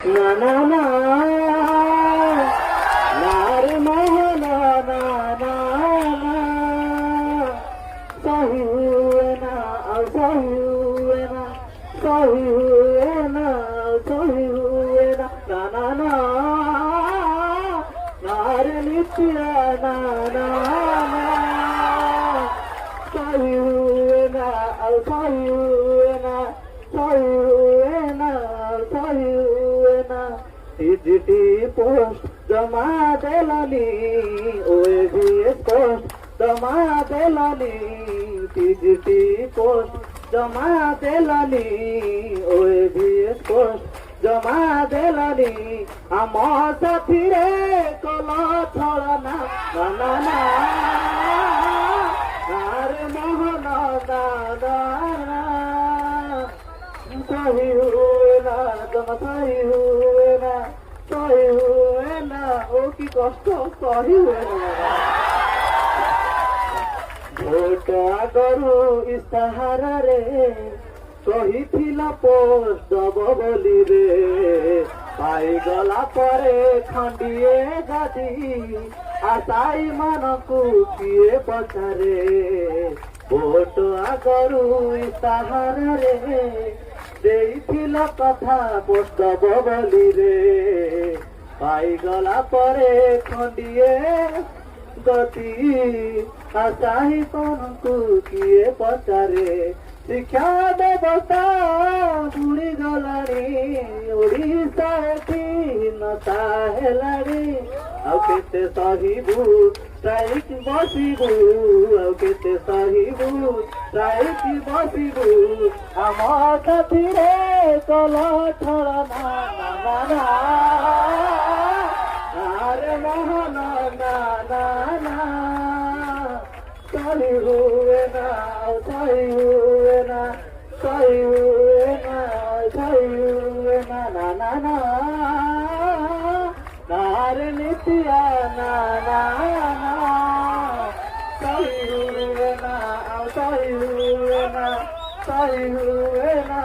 না না না নার মোহন না না না सही हुए ना सही हुए ना सही हुए ना सही हुए ना ना ना ना नार नित्या ना ना ना सही हुए ना सही हुए ना सही हुए ना सही हुए ना টিজিটি পোস্ট জমা দেলানি ওএভিএস পোস্ট জমা দেলানি টিজিটি পোস্ট জমা দেলানি ওএভিএস পোস্ট জমা দেলানি আমার সাথীরে কল ছড়না না না না আরে মোহন দাদা सही हुए ना जमा सही हुए ना सही हुए ना ओ की कष्ट सही हुए ना ভোট আগরু ইস্তাহারে কহিଥିଲା পোস্ট দব বলি রে পাইগলা ପରେ ଖଣ୍ଡିଏ ଗାଦି ଆଶାଇ ମାନଙ୍କୁ କିଏ ପଚାରେ ভোট আগরু ইস্তাহারে ଦେଇଥିଲା କଥା ପୋଷ୍ଟ ଦବ ବୋଲି ରେ ପାଇଗଲା ପରେ ଖଣ୍ଡିଏ ଗତି ଆଶାହୀ କଣକୁ କିଏ ପଚାରେ ଶିକ୍ଷା ବ୍ୟବସ୍ଥା ବୁଡ଼ି ଗଲାଣି ଓଡ଼ିଶା ଏଠି ନତା ହେଲାଣି ଆଉ କେତେ ସହିବୁ ଷ୍ଟ୍ରାଇକ୍ ବସିବୁ ଆଉ କେତେ ସହିବୁ ଷ୍ଟ୍ରାଇକ୍ ବସିବୁ ଆମ ସାଥିରେ କଲ ଛଳନା ନା ନା ଆରେ ମୋହନ ନା ନା ନା सही हुए ना सही हुए ना सही हुए ना सही हुए ना ना ना ना नार नित्या ना ना ना सही हुए ना सही हुए ना सही हुए ना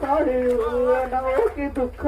सही हुए ना ओ की दुख